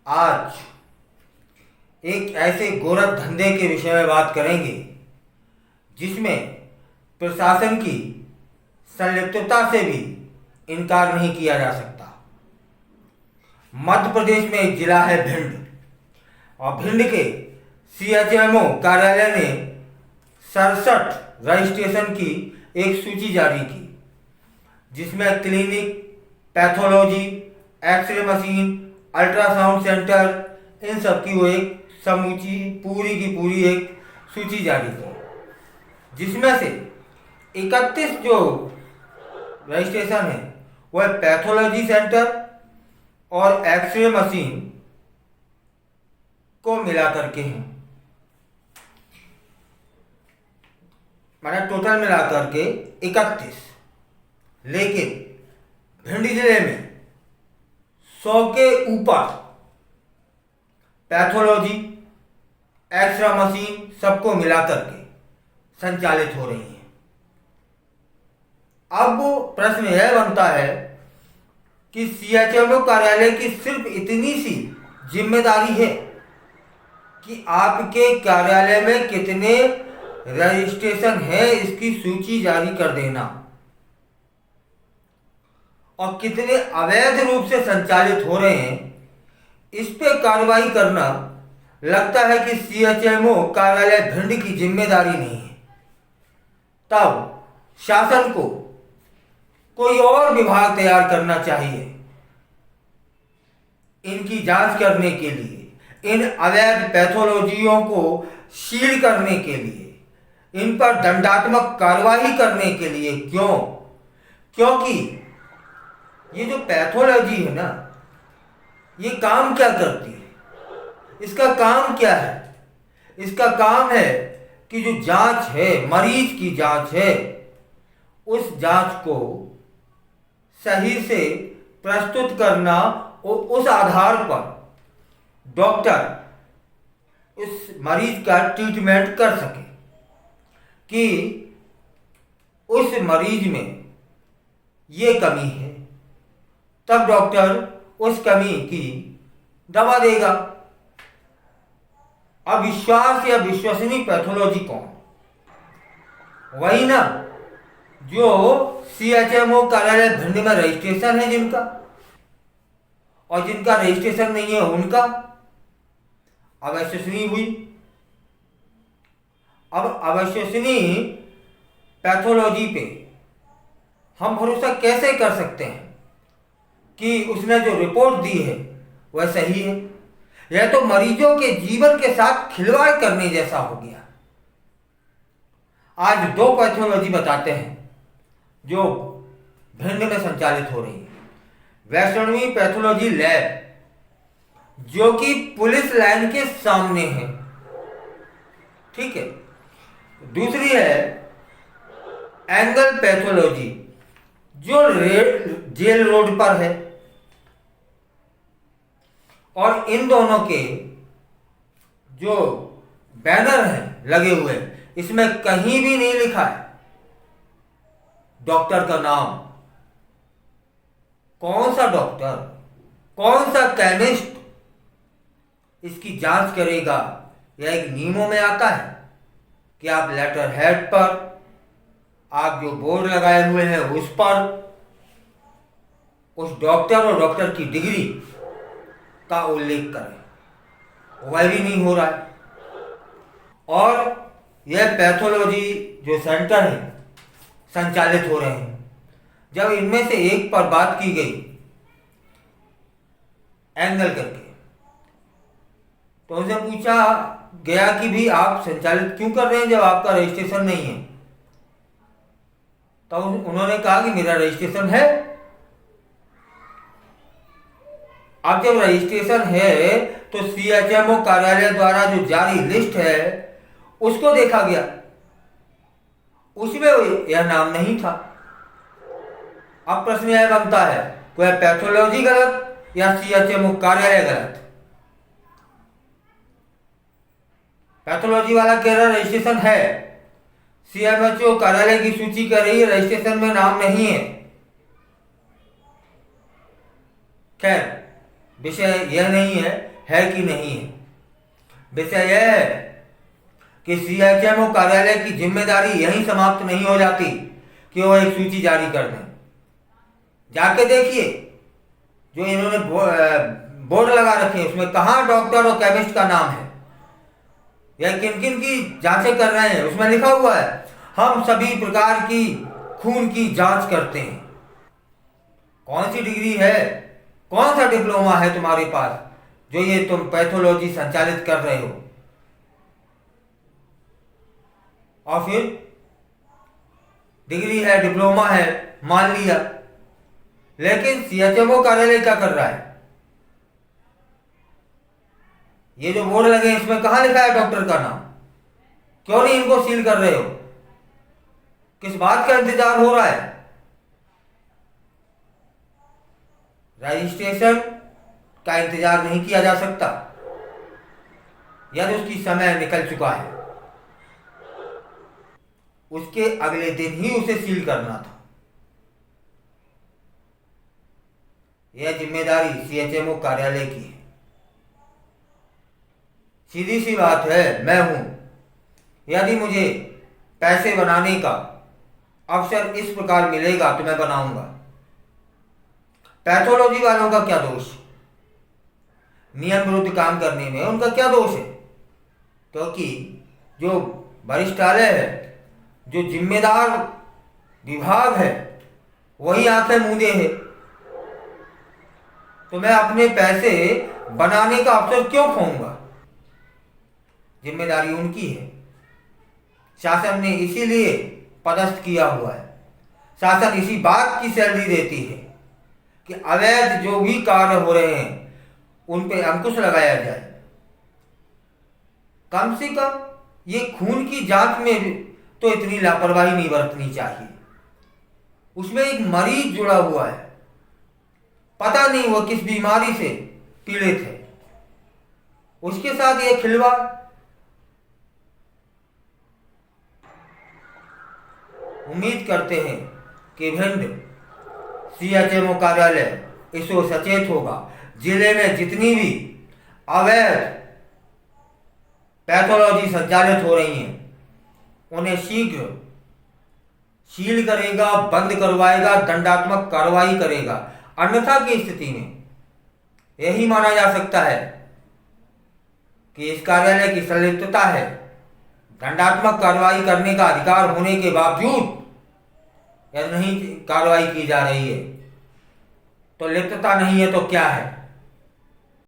आज एक ऐसे गोरख धंधे के विषय में बात करेंगे जिसमें प्रशासन की संलिप्तता से भी इनकार नहीं किया जा सकता। मध्य प्रदेश में एक जिला है भिंड, और भिंड के सीएचएमओ कार्यालय ने 67 रजिस्ट्रेशन की एक सूची जारी की, जिसमें clinic, pathology, x-ray machine, ultrasound centre, इन सब की वो एक समूची पूरी की पूरी एक सूची जारी की, जिसमें से 31 जो रजिस्ट्रेशन है वह पैथोलॉजी सेंटर और एक्सरे मशीन को मिला करके हैं। मैंने टोटल मिला करके 31, लेकिन भिंड जिले में 100 के ऊपर पैथोलॉजी, एक्सरे मशीन सबको मिला करके संचालित हो रही है। अब वो प्रश्न यह बनता है कि सीएचएमओ कार्यालय की सिर्फ इतनी सी जिम्मेदारी है कि आपके कार्यालय में कितने रजिस्ट्रेशन है इसकी सूची जारी कर देना, और कितने अवैध रूप से संचालित हो रहे हैं इस पे कार्रवाई करना लगता है कि सीएचएमओ कार्यालय भिंड की जिम्मेदारी नहीं है। तब शासन को कोई और विभाग तैयार करना चाहिए इनकी जांच करने के लिए, इन अवैध पैथोलॉजियों को सील करने के लिए, इन पर दंडात्मक कार्रवाई करने के लिए। क्यों? क्योंकि ये जो पैथोलॉजी है ना, ये काम क्या करती है? इसका काम क्या है? इसका काम है कि जो जांच है, मरीज की जांच है, उस जांच को सही से प्रस्तुत करना और उस आधार पर डॉक्टर उस मरीज का ट्रीटमेंट कर सके कि उस मरीज में ये कमी है, तब डॉक्टर उस कमी की दवा देगा। अब विश्वास या विश्वसनीय पैथोलॉजी कौन? वही ना जो सीएचएमओ कार्यालय भिंड में रजिस्ट्रेशन है जिनका, और जिनका रजिस्ट्रेशन नहीं है उनका अविश्वसनीय हुई। अब अविश्वसनीय पैथोलॉजी पे हम भरोसा कैसे कर सकते हैं कि उसने जो रिपोर्ट दी है वह सही है? यह तो मरीजों के जीवन के साथ खिलवाड़ करने जैसा हो गया। आज 2 पैथोलॉजी बताते हैं जो भिंड में संचालित हो रही है। वैष्णवी पैथोलॉजी लैब, जो कि पुलिस लाइन के सामने है, ठीक है। दूसरी है एंगल पैथोलॉजी, जो जेल रोड पर है, और इन दोनों के जो बैनर हैं लगे हुए, इसमें कहीं भी नहीं लिखा है डॉक्टर का नाम। कौन सा डॉक्टर, कौन सा केमिस्ट इसकी जांच करेगा? यह एक नियमों में आता है कि आप लेटर हेड पर, आप जो बोर्ड लगाए हुए हैं उस पर उस डॉक्टर और डॉक्टर की डिग्री का उल्लेख करें। वह भी नहीं हो रहा है। और यह पैथोलॉजी जो सेंटर है संचालित हो रहे हैं। जब इनमें से एक पर बात की गई एंगल करके, तो उनसे पूछा गया कि भी आप संचालित क्यों कर रहे हैं जब आपका रजिस्ट्रेशन नहीं है? तो उन्होंने कहा कि मेरा रजिस्ट्रेशन है। अब जब रजिस्ट्रेशन है तो सीएचएमओ कार्यालय द्वारा जो जारी लिस्ट है उसको देखा गया, उसमें यह नाम नहीं था। अब प्रश्न यह बनता है, कोई पैथोलॉजी गलत या सीएचएमओ कार्यालय गलत? पैथोलॉजी वाला कह रहा रजिस्ट्रेशन है, सीएमएचओ कार्यालय की सूची कह रही है रजिस्ट्रेशन में नाम नहीं है। खैर, विषय यह नहीं है है कि नहीं है। विषय यह है कि सीएचएमओ कार्यालय की जिम्मेदारी यहीं समाप्त नहीं हो जाती कि वो एक सूची जारी कर दें। जाके देखिए जो इन्होंने बोर्ड लगा रखे हैं उसमें कहाँ डॉक्टर और केमिस्ट का नाम है या किन किन की जांचें कर रहे हैं। उसमें लिखा हुआ है हम सभी प्रकार की खून की जांच करते हैं। कौन सी डिग्री है, कौन सा डिप्लोमा है तुम्हारे पास जो ये तुम पैथोलॉजी संचालित कर रहे हो। और फिर डिग्री है, डिप्लोमा है, मान लिया, लेकिन सीएचएमओ कार्यालय क्या कर रहा है। ये जो बोर्ड लगे इसमें कहां लिखा है डॉक्टर का नाम, क्यों नहीं इनको सील कर रहे हो, किस बात का इंतजार हो रहा है। रजिस्ट्रेशन का इंतजार नहीं किया जा सकता, यदि उसकी समय निकल चुका है उसके अगले दिन ही उसे सील करना था। यह जिम्मेदारी सीएचएमओ कार्यालय की है। सीधी सी बात है, मैं हूं, यदि मुझे पैसे बनाने का अवसर इस प्रकार मिलेगा तो मैं बनाऊंगा। पैथोलॉजी वालों का क्या दोष, नियम विरुद्ध काम करने में उनका क्या दोष है, क्योंकि जो वरिष्ठालय है, जो जिम्मेदार विभाग है, वही आंखें मूंदे है। तो मैं अपने पैसे बनाने का अवसर क्यों खोऊंगा। जिम्मेदारी उनकी है, शासन ने इसीलिए पदस्थ किया हुआ है। शासन इसी बात की सैलरी देती है कि अवैध जो भी कार्य हो रहे हैं उन पे अंकुश लगाया जाए। कम से कम ये खून की जांच में तो इतनी लापरवाही नहीं बरतनी चाहिए। उसमें एक मरीज जुड़ा हुआ है, पता नहीं वो किस बीमारी से पीड़ित है, उसके साथ ये खिलवाड़। उम्मीद करते हैं कि भिंड सीएचएमओ कार्यालय इससे सचेत होगा। जिले में जितनी भी अवैध पैथोलॉजी संचालित हो रही हैं उन्हें शीघ्र सील करेगा, बंद करवाएगा, दंडात्मक कार्रवाई करेगा। अन्यथा की स्थिति में यही माना जा सकता है कि इस कार्यालय की संलिप्तता है। दंडात्मक कार्रवाई करने का अधिकार होने के बावजूद यदि नहीं कार्रवाई की जा रही है तो लिप्तता नहीं है तो क्या है।